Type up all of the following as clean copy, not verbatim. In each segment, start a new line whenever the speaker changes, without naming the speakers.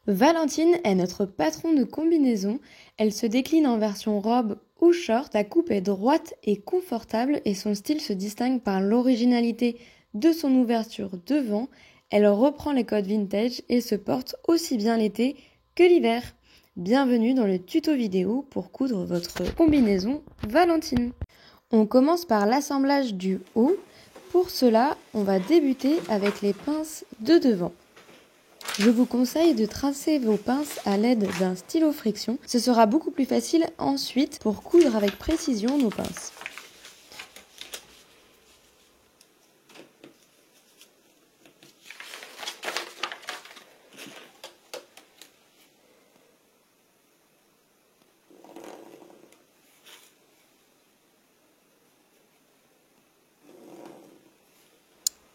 Valentine est notre patron de combinaison. Elle se décline en version robe ou short. La coupe est droite et confortable et son style se distingue par l'originalité de son ouverture devant. Elle reprend les codes vintage et se porte aussi bien l'été que l'hiver. Bienvenue dans le tuto vidéo pour coudre votre combinaison Valentine. On commence par l'assemblage du haut. Pour cela, on va débuter avec les pinces de devant. Je vous conseille de tracer vos pinces à l'aide d'un stylo friction. Ce sera beaucoup plus facile ensuite pour coudre avec précision nos pinces.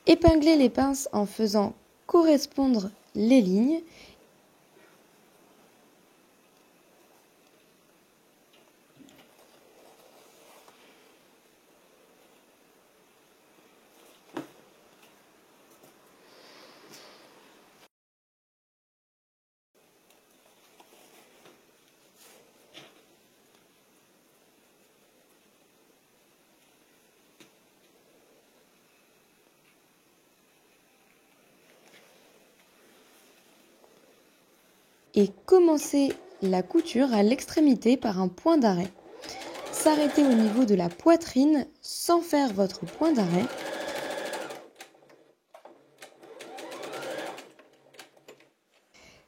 Épinglez les pinces en faisant correspondre les lignes. Et commencez la couture à l'extrémité par un point d'arrêt. S'arrêtez au niveau de la poitrine sans faire votre point d'arrêt.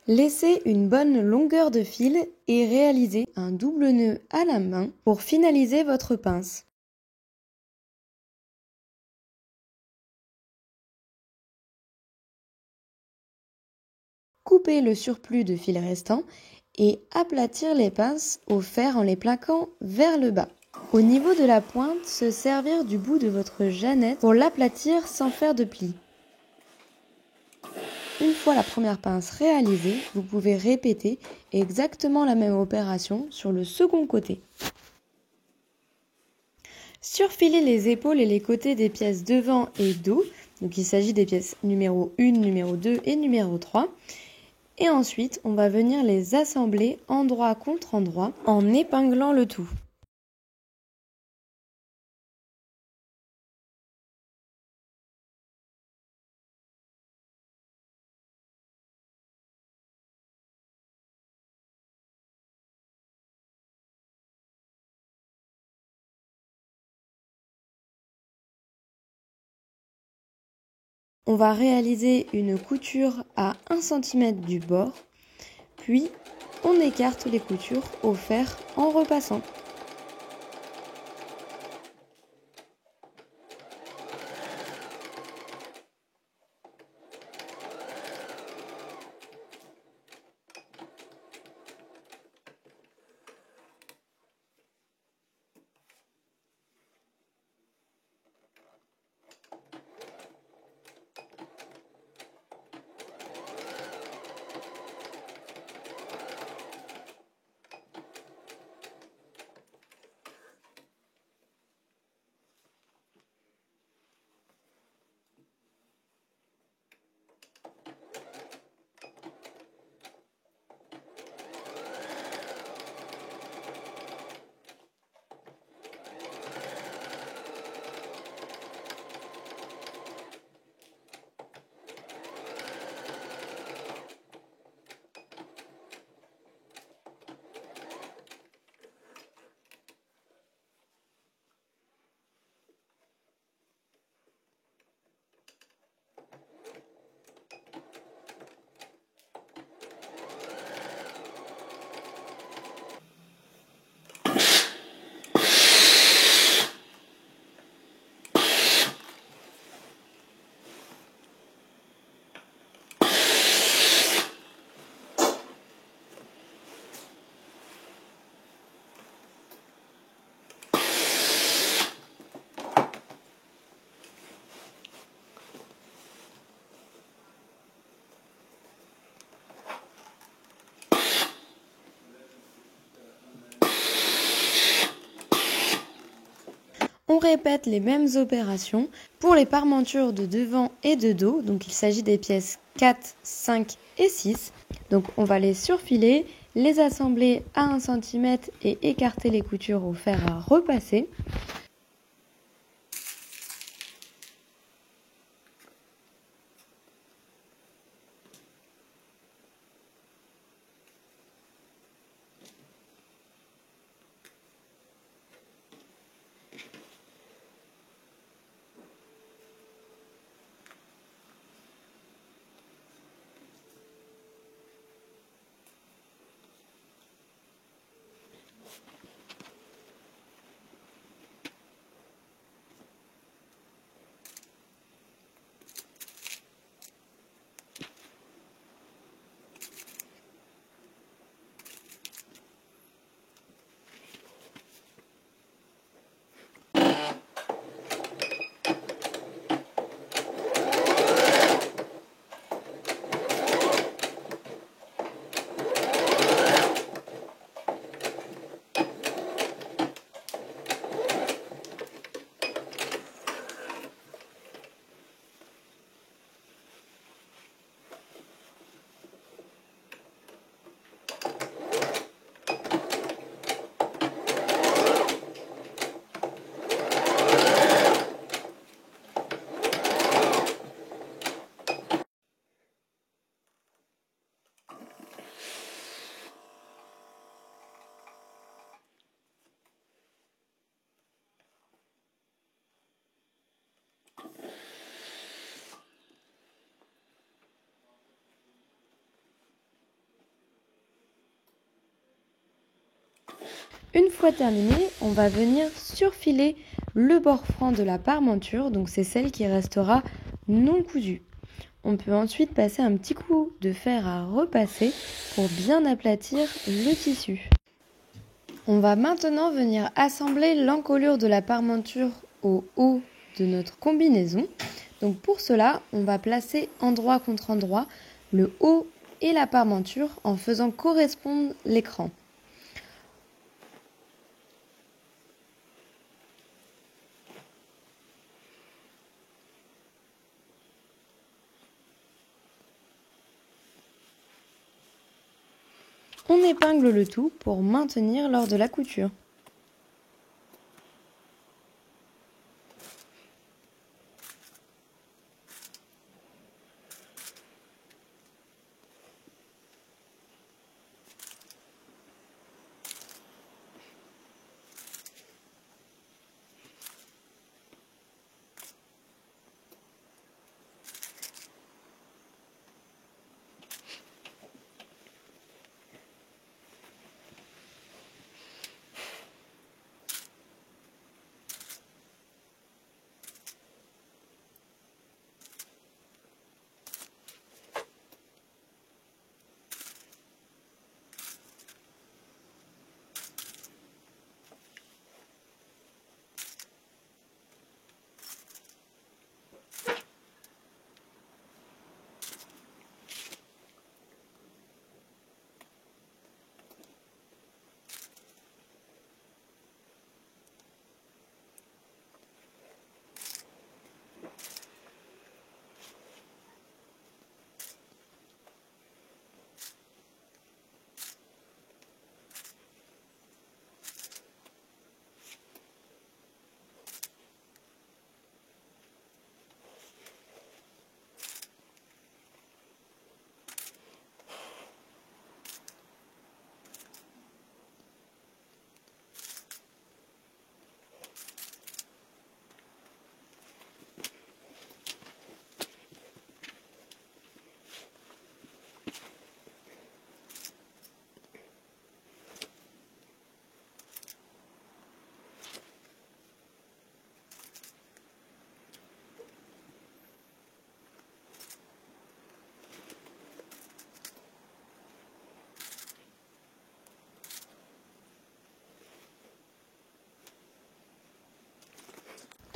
Laissez une bonne longueur de fil et réalisez un double nœud à la main pour finaliser votre pince. Coupez le surplus de fil restant et aplatir les pinces au fer en les plaquant vers le bas. Au niveau de la pointe, se servir du bout de votre jeannette pour l'aplatir sans faire de plis. Une fois la première pince réalisée, vous pouvez répéter exactement la même opération sur le second côté. Surfilez les épaules et les côtés des pièces devant et dos. Donc il s'agit des pièces numéro 1, numéro 2 et numéro 3. Et ensuite, on va venir les assembler endroit contre endroit en épinglant le tout. On va réaliser une couture à 1 cm du bord, puis on écarte les coutures au fer en repassant. On répète les mêmes opérations pour les parmentures de devant et de dos, donc il s'agit des pièces 4, 5 et 6. Donc on va les surfiler, les assembler à 1 cm et écarter les coutures au fer à repasser. Une fois terminé, on va venir surfiler le bord franc de la parmenture, donc c'est celle qui restera non cousue. On peut ensuite passer un petit coup de fer à repasser pour bien aplatir le tissu. On va maintenant venir assembler l'encolure de la parmenture au haut de notre combinaison. Donc pour cela, on va placer endroit contre endroit le haut et la parmenture en faisant correspondre l'écran. On épingle le tout pour maintenir lors de la couture.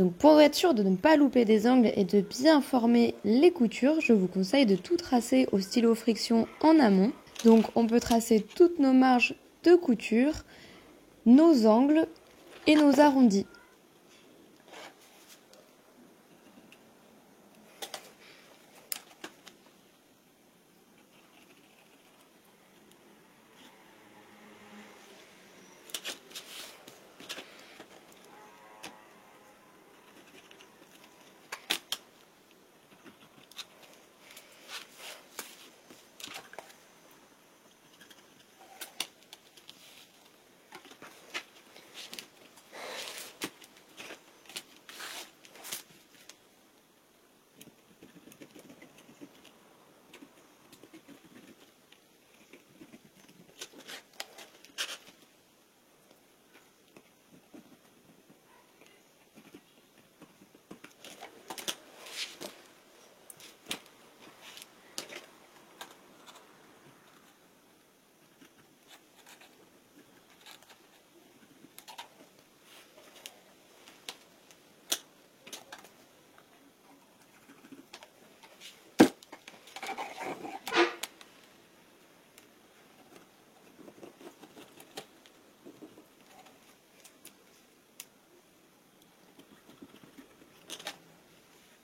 Donc pour être sûr de ne pas louper des angles et de bien former les coutures, je vous conseille de tout tracer au stylo friction en amont. Donc on peut tracer toutes nos marges de couture, nos angles et nos arrondis.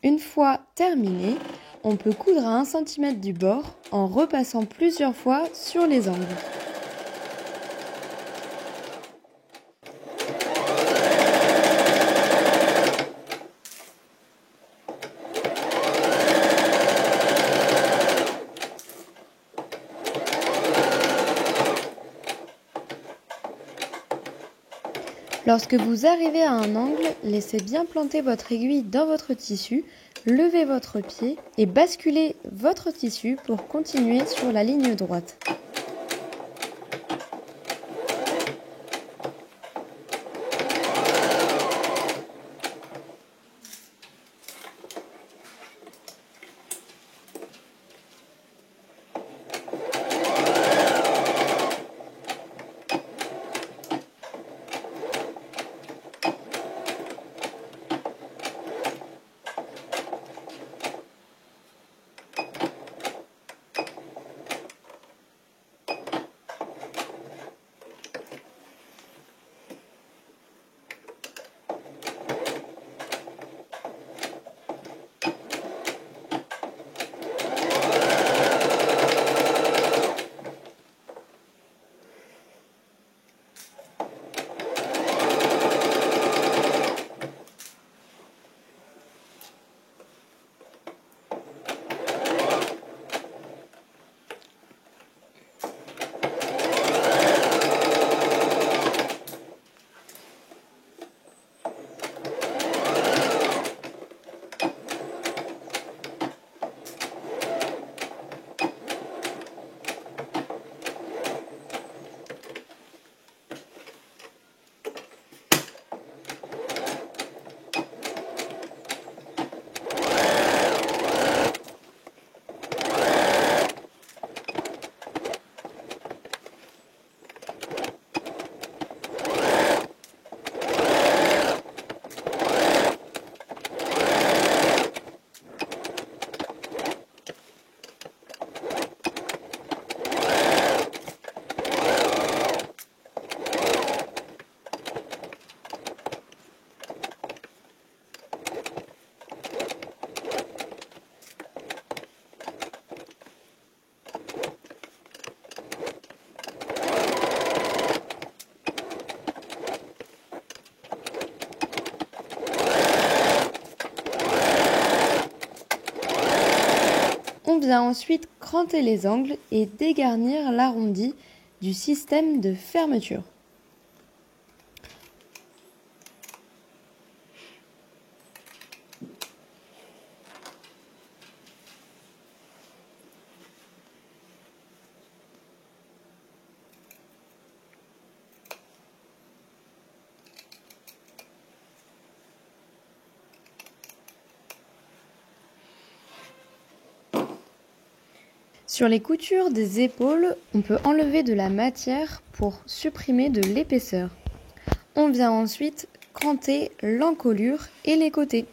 Une fois terminé, on peut coudre à 1 cm du bord en repassant plusieurs fois sur les angles. Lorsque vous arrivez à un angle, laissez bien planter votre aiguille dans votre tissu, levez votre pied et basculez votre tissu pour continuer sur la ligne droite. On vient ensuite cranter les angles et dégarnir l'arrondi du système de fermeture. Sur les coutures des épaules, on peut enlever de la matière pour supprimer de l'épaisseur. On vient ensuite cranter l'encolure et les côtés.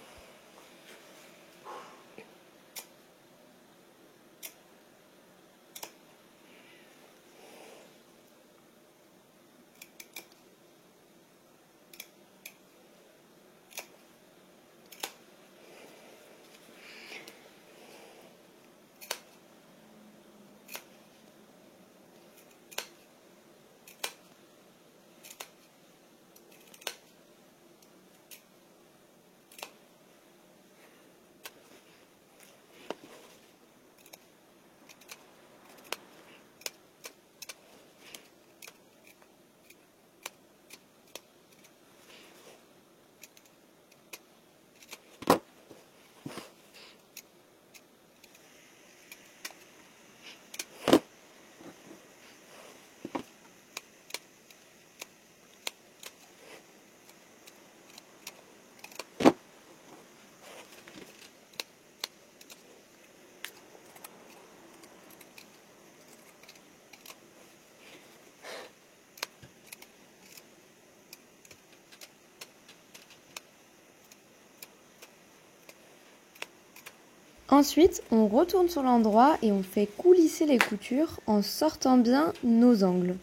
Ensuite, on retourne sur l'endroit et on fait coulisser les coutures en sortant bien nos angles.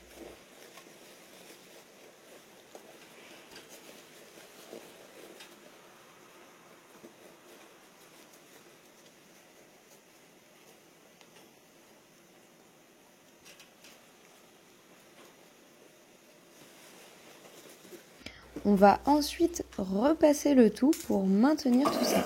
On va ensuite repasser le tout pour maintenir tout ça.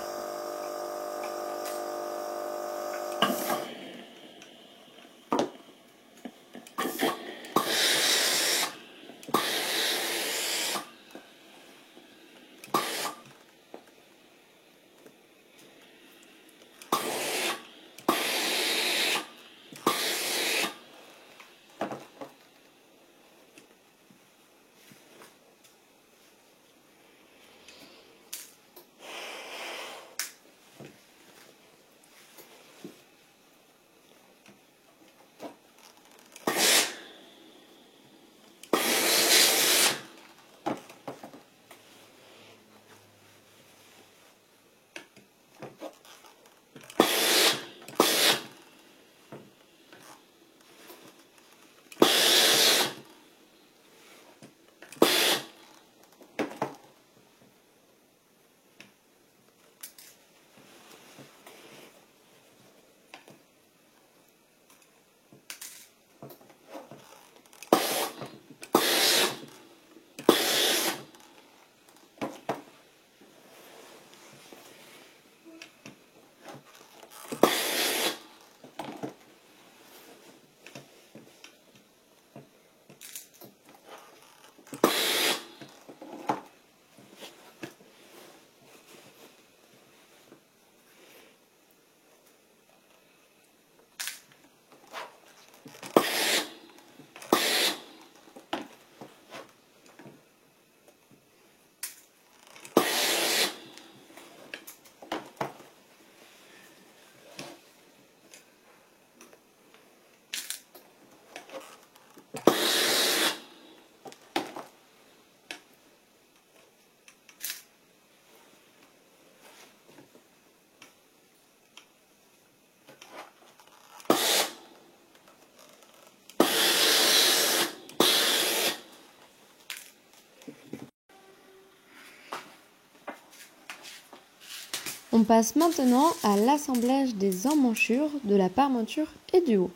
On passe maintenant à l'assemblage des emmanchures, de la parmenture et du haut.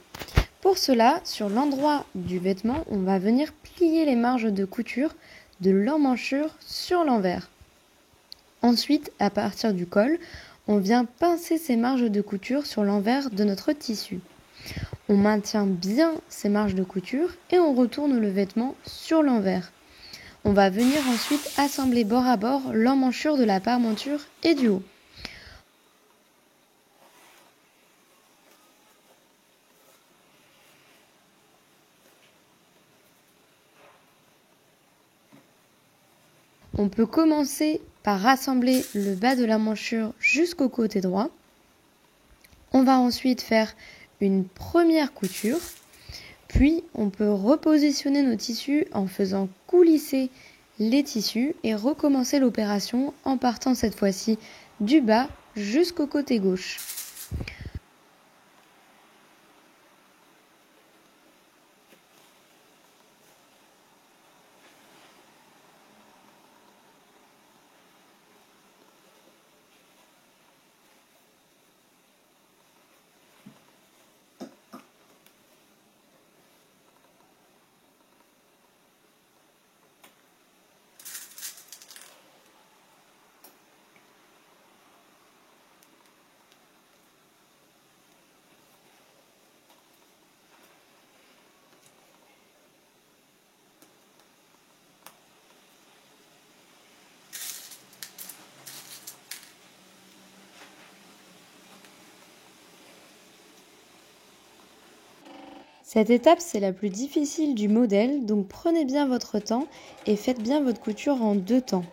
Pour cela, sur l'endroit du vêtement, on va venir plier les marges de couture de l'emmanchure sur l'envers. Ensuite, à partir du col, on vient pincer ces marges de couture sur l'envers de notre tissu. On maintient bien ces marges de couture et on retourne le vêtement sur l'envers. On va venir ensuite assembler bord à bord l'emmanchure de la parmenture et du haut. On peut commencer par rassembler le bas de l'emmanchure jusqu'au côté droit. On va ensuite faire une première couture, puis on peut repositionner nos tissus en faisant coulisser les tissus et recommencer l'opération en partant cette fois-ci du bas jusqu'au côté gauche. Cette étape, c'est la plus difficile du modèle, donc prenez bien votre temps et faites bien votre couture en 2 temps.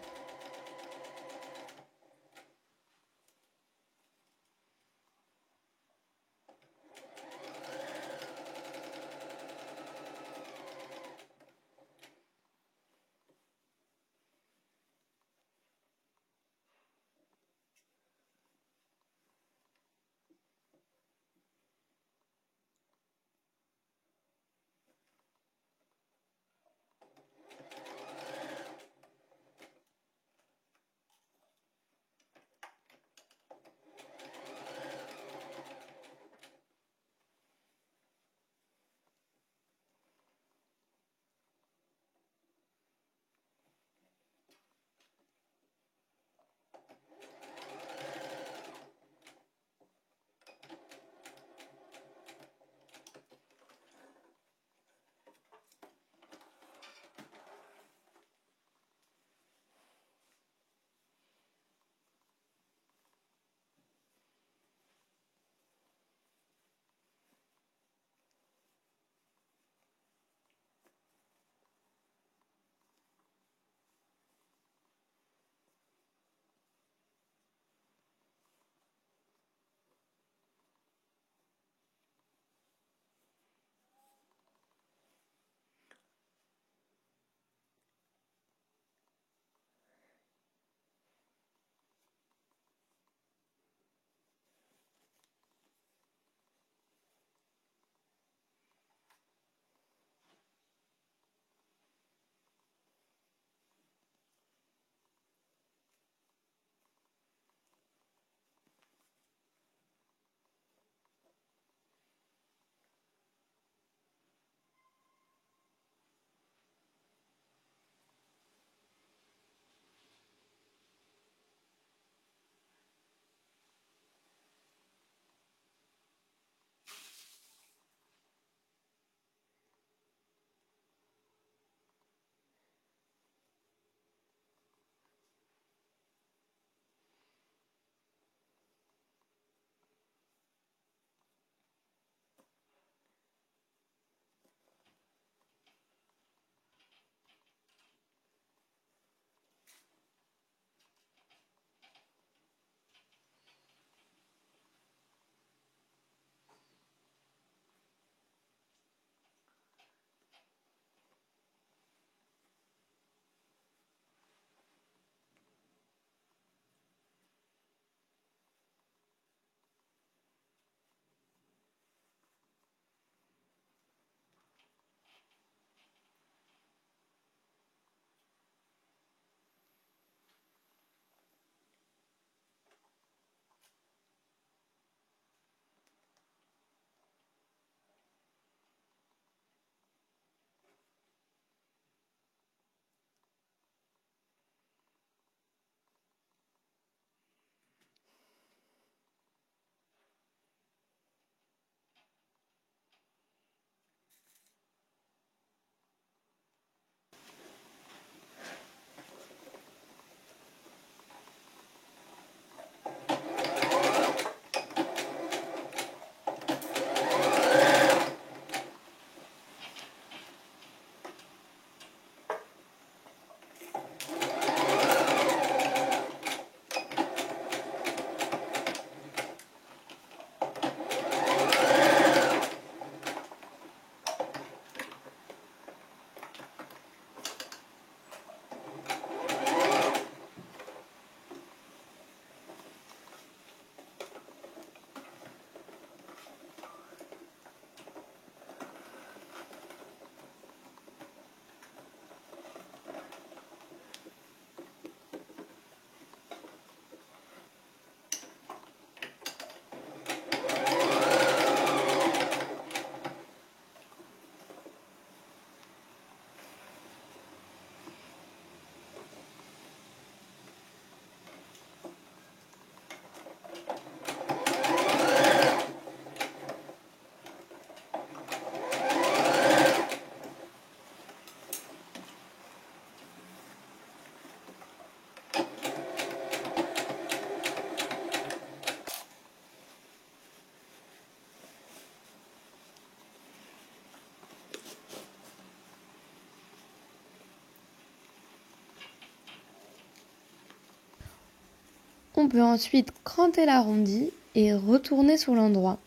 On peut ensuite cranter l'arrondi et retourner sur l'endroit.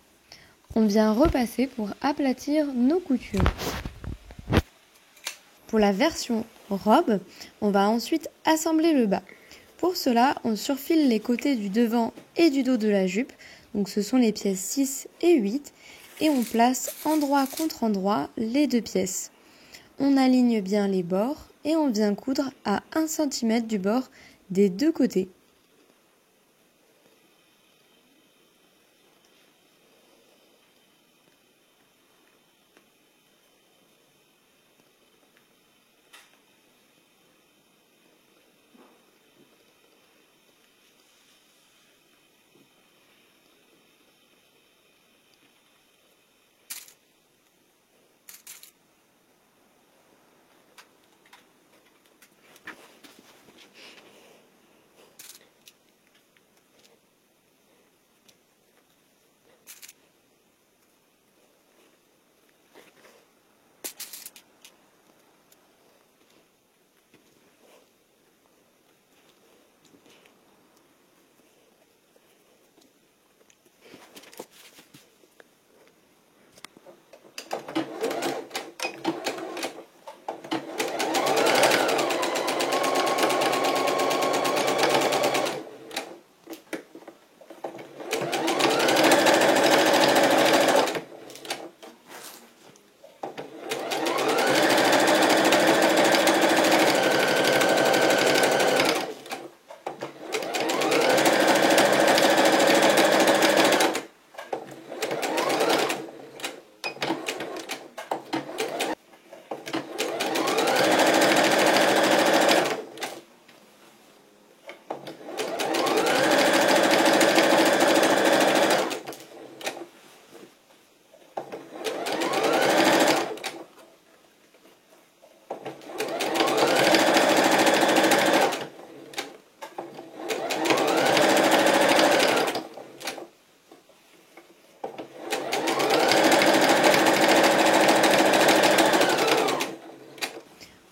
On vient repasser pour aplatir nos coutures. Pour la version robe, on va ensuite assembler le bas. Pour cela, on surfile les côtés du devant et du dos de la jupe, donc ce sont les pièces 6 et 8, et on place endroit contre endroit les deux pièces. On aligne bien les bords et on vient coudre à 1 cm du bord des deux côtés.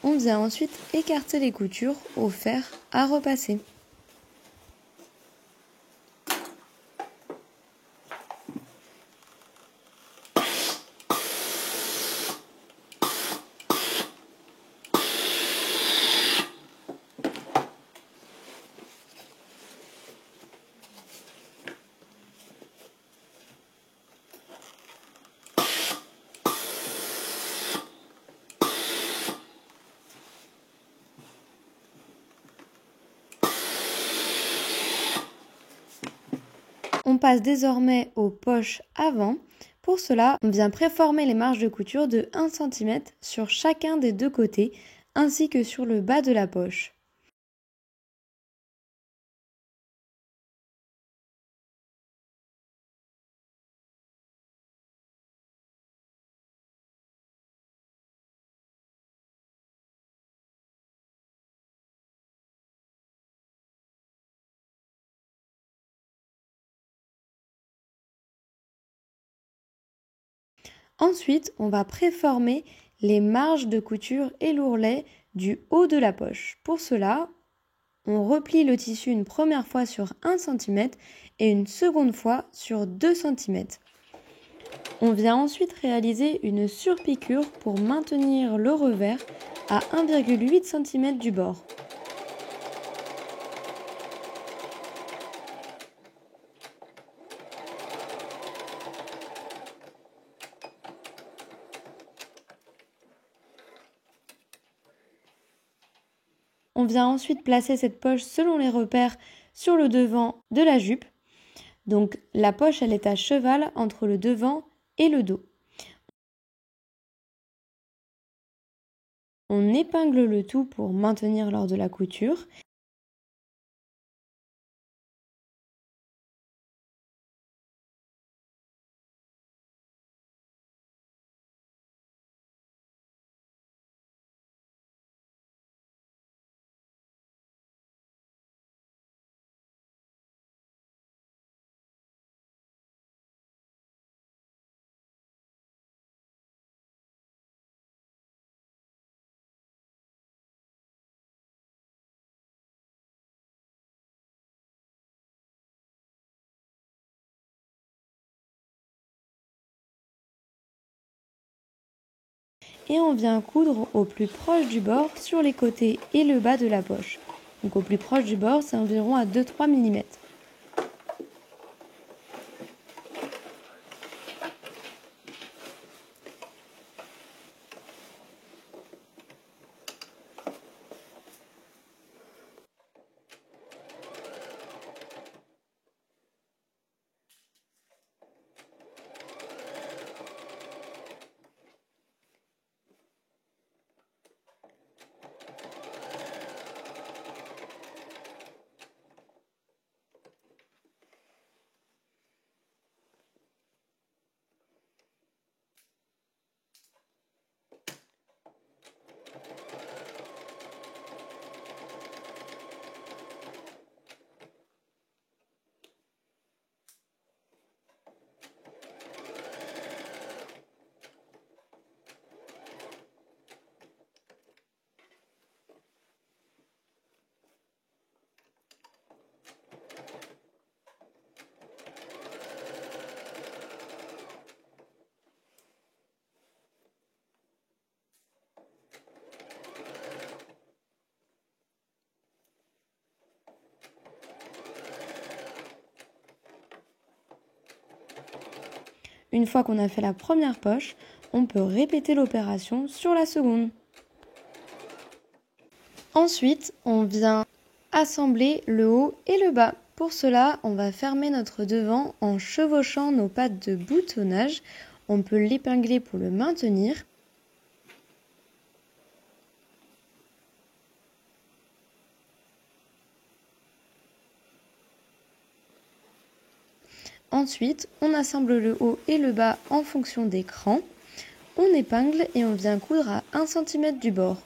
On vient ensuite écarter les coutures au fer à repasser. On passe désormais aux poches avant. Pour cela, on vient préformer les marges de couture de 1 cm sur chacun des deux côtés, ainsi que sur le bas de la poche. Ensuite, on va préformer les marges de couture et l'ourlet du haut de la poche. Pour cela, on replie le tissu une première fois sur 1 cm et une seconde fois sur 2 cm. On vient ensuite réaliser une surpiqûre pour maintenir le revers à 1,8 cm du bord. On vient ensuite placer cette poche selon les repères sur le devant de la jupe. Donc la poche, elle est à cheval entre le devant et le dos. On épingle le tout pour maintenir lors de la couture. et on vient coudre au plus proche du bord sur les côtés et le bas de la poche. Donc au plus proche du bord, c'est environ à 2-3 mm. Une fois qu'on a fait la première poche, on peut répéter l'opération sur la seconde. Ensuite, on vient assembler le haut et le bas. Pour cela, on va fermer notre devant en chevauchant nos pattes de boutonnage. On peut l'épingler pour le maintenir. Ensuite, on assemble le haut et le bas en fonction des crans. On épingle et on vient coudre à 1 cm du bord.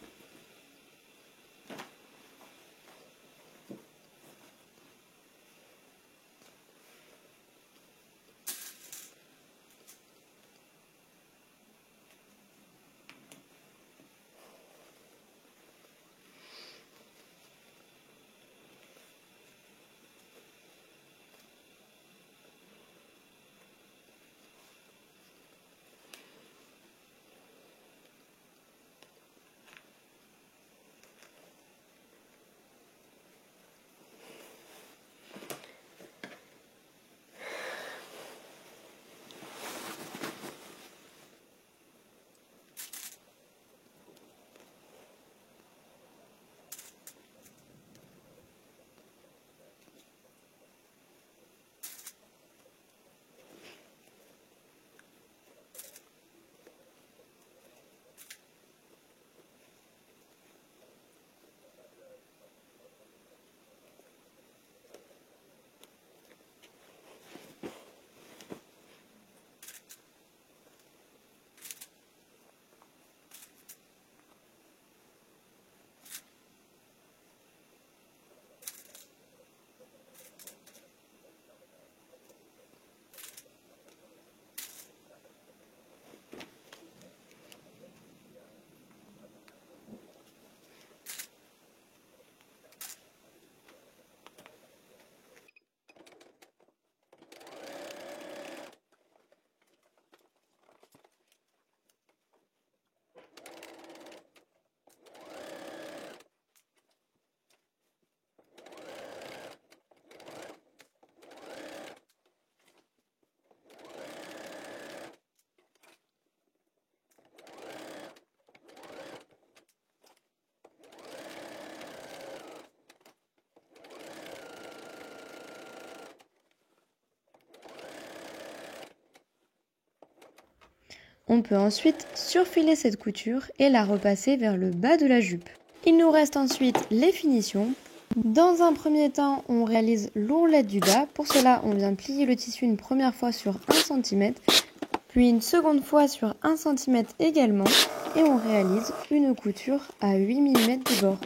On peut ensuite surfiler cette couture et la repasser vers le bas de la jupe. Il nous reste ensuite les finitions. Dans un premier temps, on réalise l'ourlette du bas. Pour cela, on vient plier le tissu une première fois sur 1 cm, puis une seconde fois sur 1 cm également, et on réalise une couture à 8 mm du bord.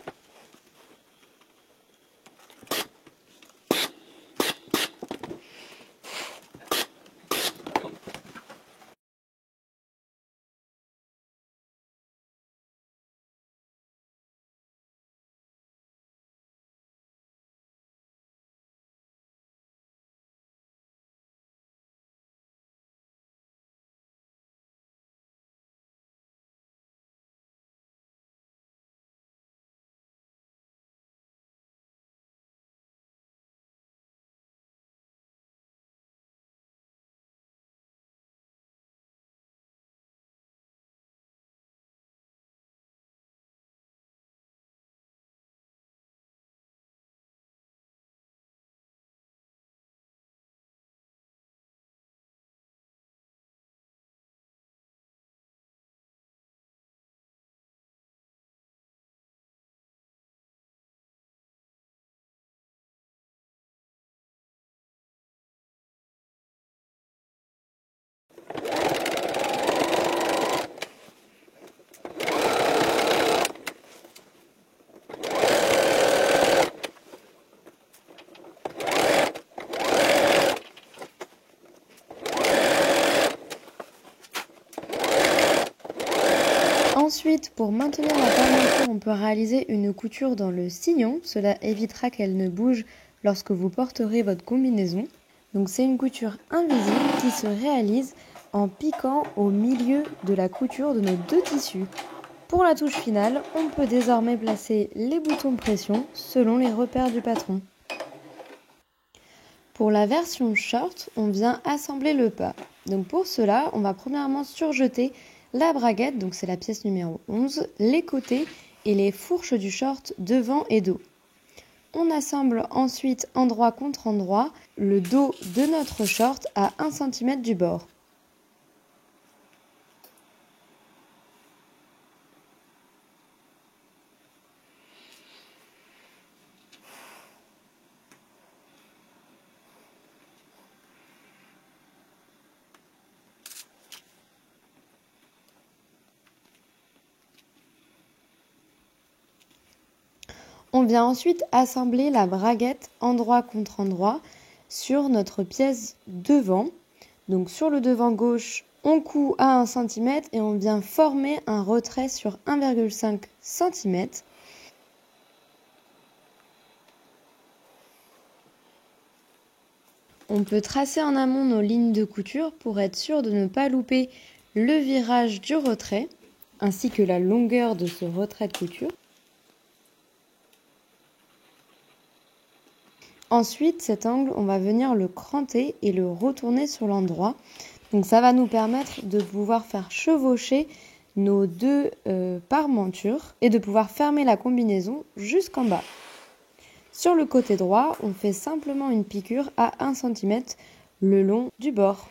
Ensuite, pour maintenir la fermeture, on peut réaliser une couture dans le sillon. Cela évitera qu'elle ne bouge lorsque vous porterez votre combinaison. Donc c'est une couture invisible qui se réalise en piquant au milieu de la couture de nos deux tissus. Pour la touche finale, on peut désormais placer les boutons pression selon les repères du patron. Pour la version short, on vient assembler le pas. Donc pour cela, on va premièrement surjeter la braguette, donc c'est la pièce numéro 11, les côtés et les fourches du short devant et dos. On assemble ensuite endroit contre endroit le dos de notre short à 1 cm du bord. On vient ensuite assembler la braguette endroit contre endroit sur notre pièce devant. Donc sur le devant gauche, on coud à 1 cm et on vient former un retrait sur 1,5 cm. On peut tracer en amont nos lignes de couture pour être sûr de ne pas louper le virage du retrait, ainsi que la longueur de ce retrait de couture. Ensuite, cet angle, on va venir le cranter et le retourner sur l'endroit. Donc ça va nous permettre de pouvoir faire chevaucher nos deux parmentures et de pouvoir fermer la combinaison jusqu'en bas. Sur le côté droit, on fait simplement une piqûre à 1 cm le long du bord.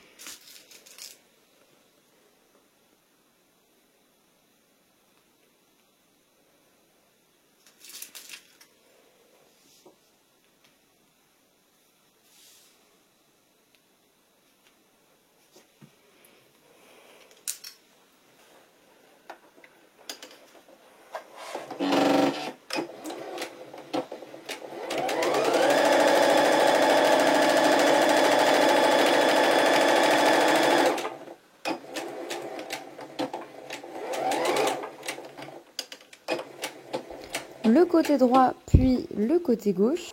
Le côté droit puis le côté gauche.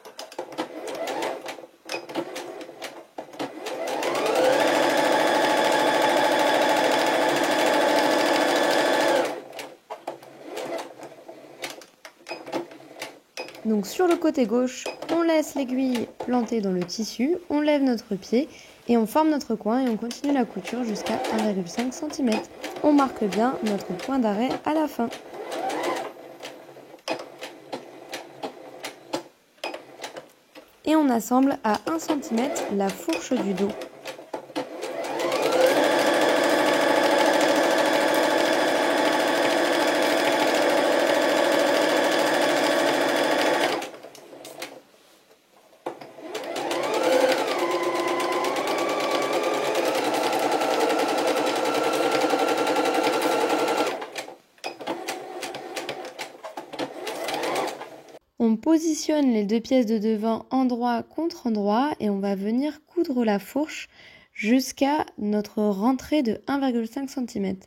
Donc sur le côté gauche, on laisse l'aiguille plantée dans le tissu, on lève notre pied et on forme notre coin et on continue la couture jusqu'à 1,5 cm. On marque bien notre point d'arrêt à la fin. Et on assemble à 1 cm la fourche du dos. On positionne les deux pièces de devant endroit contre endroit et on va venir coudre la fourche jusqu'à notre rentrée de 1,5 cm.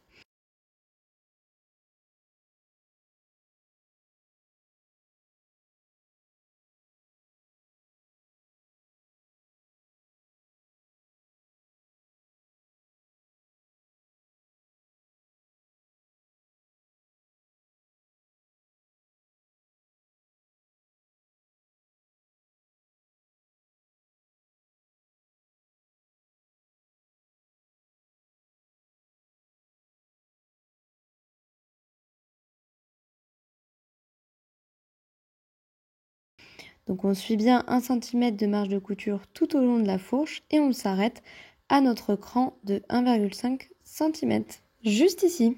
Donc on suit bien 1 cm de marge de couture tout au long de la fourche et on s'arrête à notre cran de 1,5 cm. Juste ici.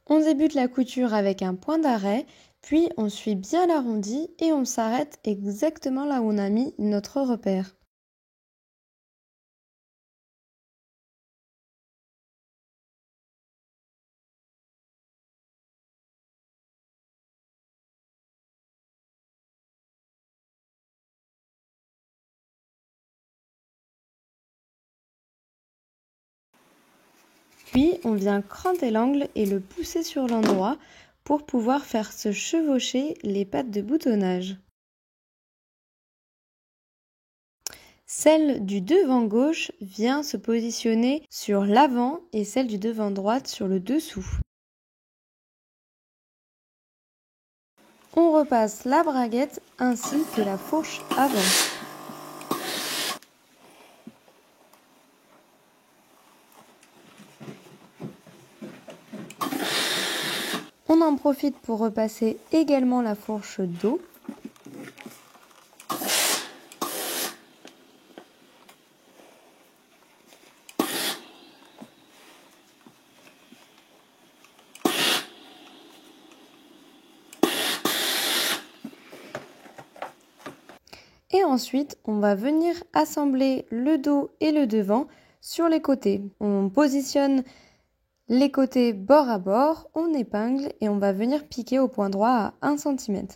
On débute la couture avec un point d'arrêt, puis on suit bien l'arrondi et on s'arrête exactement là où on a mis notre repère. Puis on vient cranter l'angle et le pousser sur l'endroit pour pouvoir faire se chevaucher les pattes de boutonnage. Celle du devant gauche vient se positionner sur l'avant et celle du devant droite sur le dessous. On repasse la braguette ainsi que la fourche avant. On en profite pour repasser également la fourche dos. Et ensuite, on va venir assembler le dos et le devant sur les côtés. On positionne les côtés bord à bord, on épingle et on va venir piquer au point droit à 1 cm.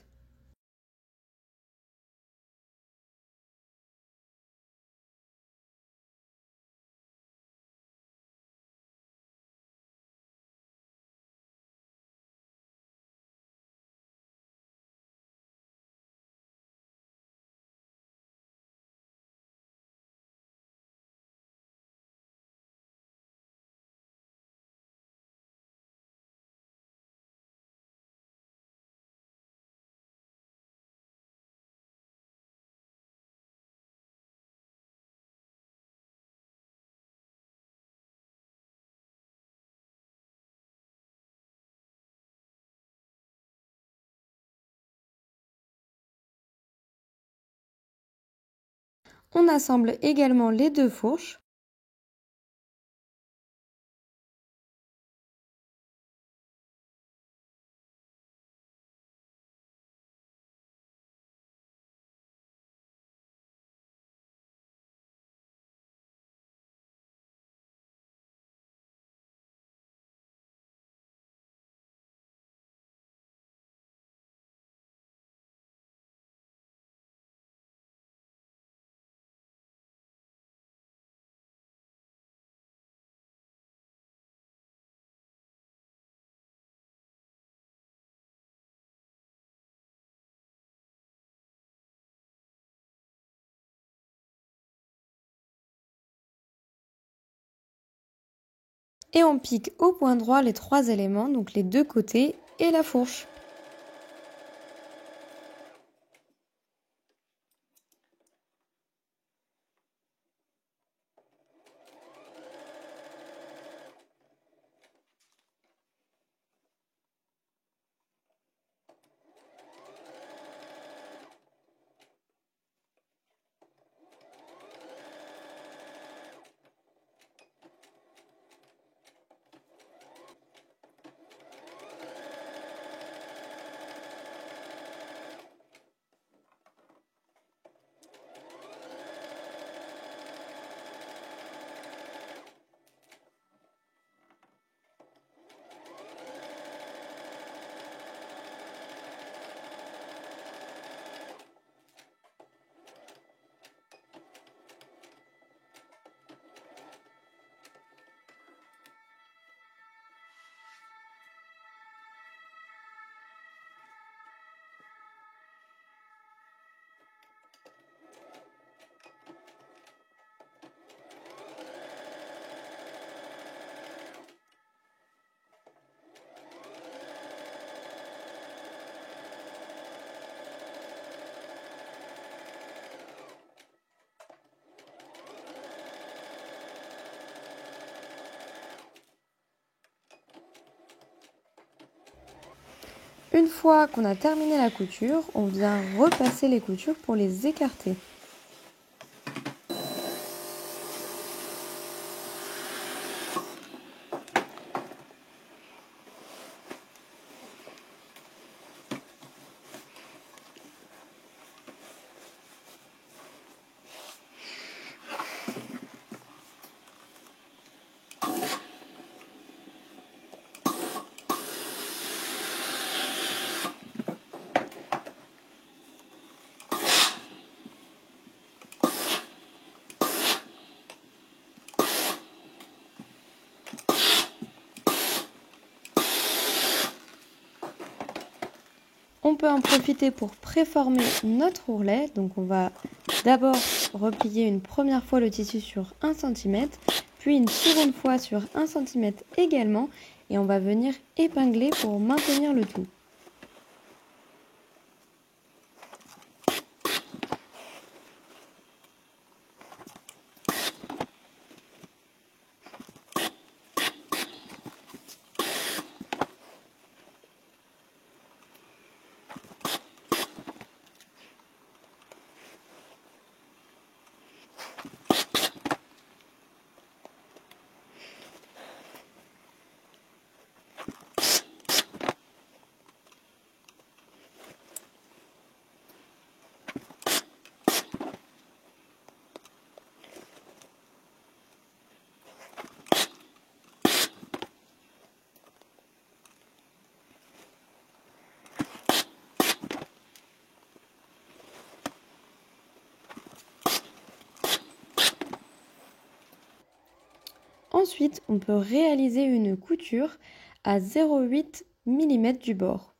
On assemble également les deux fourches. Et on pique au point droit les 3 éléments, donc les deux côtés et la fourche. Une fois qu'on a terminé la couture, on vient repasser les coutures pour les écarter. On peut en profiter pour préformer notre ourlet. Donc on va d'abord replier une première fois le tissu sur 1 cm, puis une seconde fois sur 1 cm également, et on va venir épingler pour maintenir le tout. Ensuite, on peut réaliser une couture à 0,8 mm du bord.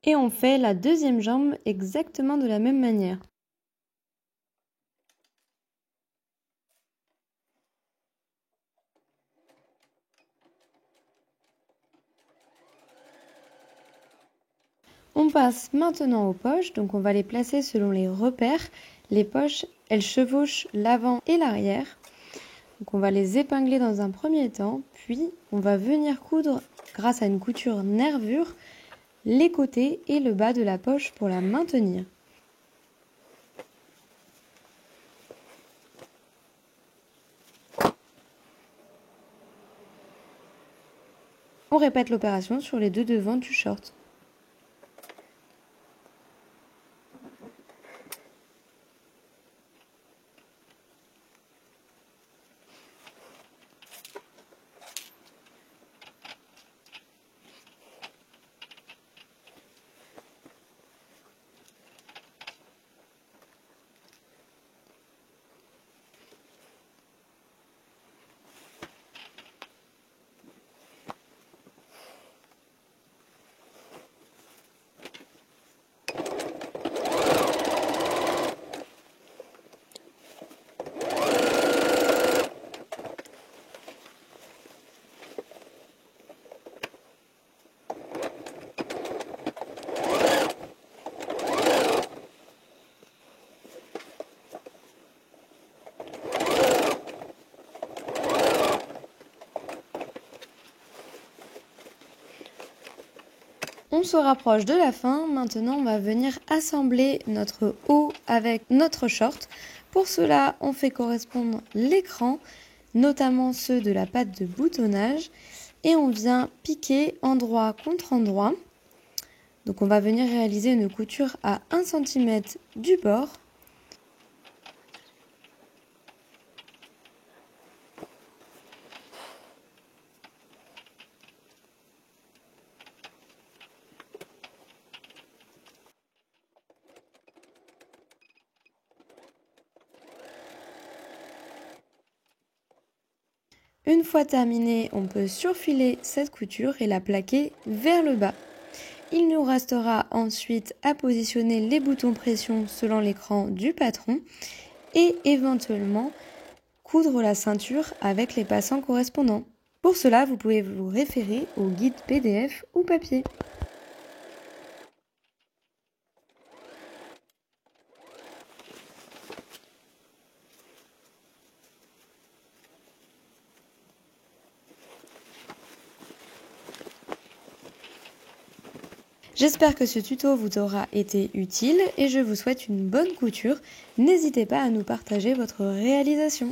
Et on fait la deuxième jambe exactement de la même manière. On passe maintenant aux poches, donc on va les placer selon les repères. Les poches, elles chevauchent l'avant et l'arrière. Donc on va les épingler dans un premier temps, puis on va venir coudre, grâce à une couture nervure, les côtés et le bas de la poche pour la maintenir. On répète l'opération sur les deux devants du short. On se rapproche de la fin. Maintenant, on va venir assembler notre haut avec notre short. Pour cela, on fait correspondre l'écran, notamment ceux de la patte de boutonnage, et on vient piquer endroit contre endroit. Donc on va venir réaliser une couture à 1 cm du bord. Une fois terminé, on peut surfiler cette couture et la plaquer vers le bas. Il nous restera ensuite à positionner les boutons pression selon l'écran du patron et éventuellement coudre la ceinture avec les passants correspondants. Pour cela, vous pouvez vous référer au guide PDF ou papier. J'espère que ce tuto vous aura été utile et je vous souhaite une bonne couture. N'hésitez pas à nous partager votre réalisation.